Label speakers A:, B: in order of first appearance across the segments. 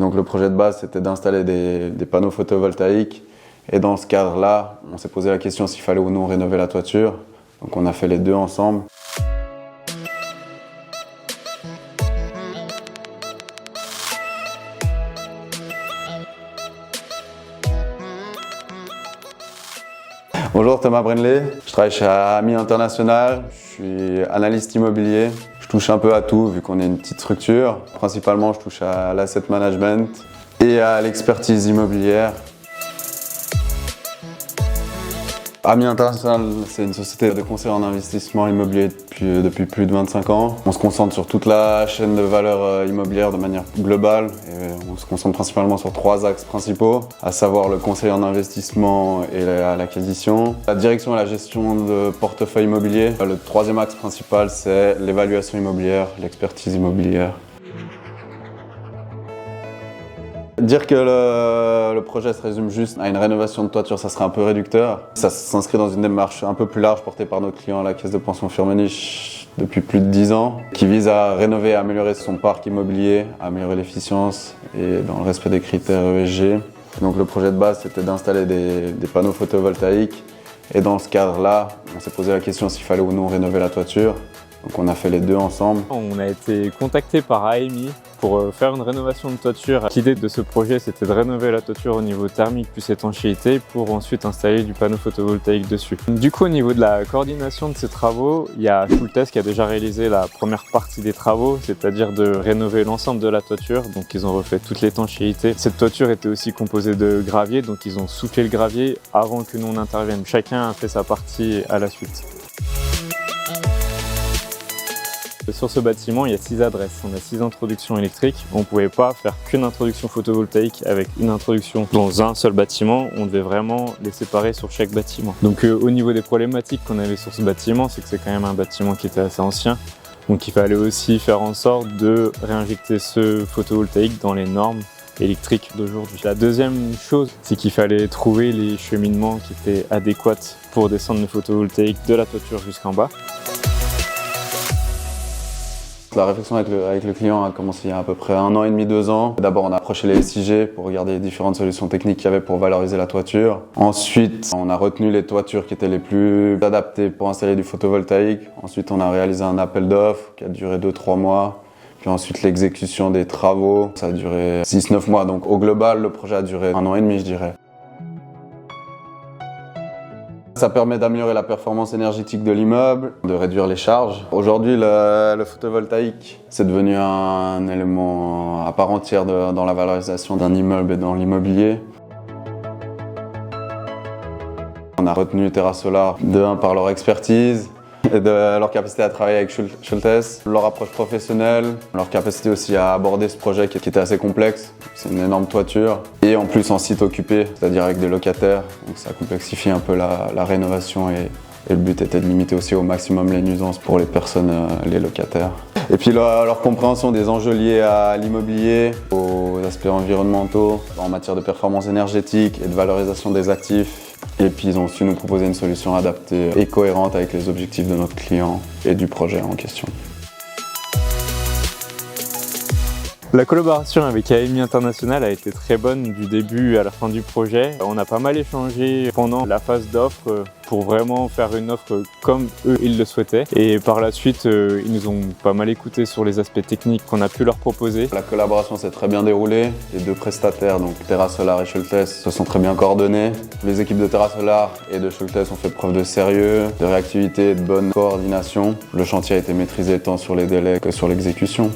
A: Donc le projet de base, c'était d'installer des panneaux photovoltaïques. Et dans ce cadre-là, on s'est posé la question s'il fallait ou non rénover la toiture. Donc on a fait les deux ensemble. Bonjour, Thomas Brenley, je travaille chez AMI International, je suis analyste immobilier. Je touche un peu à tout vu qu'on est une petite structure. Principalement, je touche à l'asset management et à l'expertise immobilière. AMI International, c'est une société de conseil en investissement immobilier depuis plus de 25 ans. On se concentre sur toute la chaîne de valeur immobilière de manière globale. Et on se concentre principalement sur 3 axes principaux, à savoir le conseil en investissement et l'acquisition, la direction et la gestion de portefeuille immobilier. Le 3e axe principal, c'est l'évaluation immobilière, l'expertise immobilière. Dire que le projet se résume juste à une rénovation de toiture, ça serait un peu réducteur. Ça s'inscrit dans une démarche un peu plus large portée par notre client, la Caisse de pension Firmenich, depuis plus de 10 ans, qui vise à rénover et améliorer son parc immobilier, à améliorer l'efficience et dans le respect des critères ESG. Donc le projet de base, c'était d'installer des panneaux photovoltaïques. Et dans ce cadre-là, on s'est posé la question s'il fallait ou non rénover la toiture. Donc on a fait les deux ensemble.
B: On a été contacté par AMI pour faire une rénovation de toiture. L'idée de ce projet, c'était de rénover la toiture au niveau thermique plus étanchéité pour ensuite installer du panneau photovoltaïque dessus. Du coup, au niveau de la coordination de ces travaux, il y a Schultes qui a déjà réalisé la première partie des travaux, c'est-à-dire de rénover l'ensemble de la toiture. Donc ils ont refait toute l'étanchéité. Cette toiture était aussi composée de gravier, donc ils ont soufflé le gravier avant que nous on intervienne. Chacun a fait sa partie à la suite. Sur ce bâtiment, il y a 6 adresses, on a 6 introductions électriques. On ne pouvait pas faire qu'une introduction photovoltaïque avec une introduction dans un seul bâtiment, on devait vraiment les séparer sur chaque bâtiment. Donc au niveau des problématiques qu'on avait sur ce bâtiment, c'est que c'est quand même un bâtiment qui était assez ancien. Donc il fallait aussi faire en sorte de réinjecter ce photovoltaïque dans les normes électriques d'aujourd'hui. La deuxième chose, c'est qu'il fallait trouver les cheminements qui étaient adéquats pour descendre le photovoltaïque de la toiture jusqu'en bas.
A: La réflexion avec le client a commencé il y a à peu près 1 an et demi, 2 ans. D'abord, on a approché les SIG pour regarder les différentes solutions techniques qu'il y avait pour valoriser la toiture. Ensuite, on a retenu les toitures qui étaient les plus adaptées pour installer du photovoltaïque. Ensuite, on a réalisé un appel d'offres qui a duré 2-3 mois. Puis ensuite, l'exécution des travaux, ça a duré 6-9 mois. Donc au global, le projet a duré 1 an et demi, je dirais. Ça permet d'améliorer la performance énergétique de l'immeuble, de réduire les charges. Aujourd'hui, le photovoltaïque, c'est devenu un élément à part entière dans la valorisation d'un immeuble et dans l'immobilier. On a retenu Terra Solar de 1 par leur expertise et de leur capacité à travailler avec Schultes, leur approche professionnelle, leur capacité aussi à aborder ce projet qui était assez complexe. C'est une énorme toiture et en plus en site occupé, c'est-à-dire avec des locataires. Donc ça complexifie un peu la rénovation et le but était de limiter aussi au maximum les nuisances pour les personnes, les locataires. Et puis leur compréhension des enjeux liés à l'immobilier, aux aspects environnementaux, en matière de performance énergétique et de valorisation des actifs. Et puis ils ont su nous proposer une solution adaptée et cohérente avec les objectifs de notre client et du projet en question.
B: La collaboration avec AMI International a été très bonne du début à la fin du projet. On a pas mal échangé pendant la phase d'offre pour vraiment faire une offre comme eux ils le souhaitaient. Et par la suite, ils nous ont pas mal écouté sur les aspects techniques qu'on a pu leur proposer.
A: La collaboration s'est très bien déroulée. Les 2 prestataires, donc Terra Solar et Schultes, se sont très bien coordonnés. Les équipes de Terra Solar et de Schultes ont fait preuve de sérieux, de réactivité et de bonne coordination. Le chantier a été maîtrisé tant sur les délais que sur l'exécution.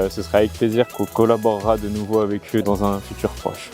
B: Ce sera avec plaisir qu'on collaborera de nouveau avec eux dans un futur proche.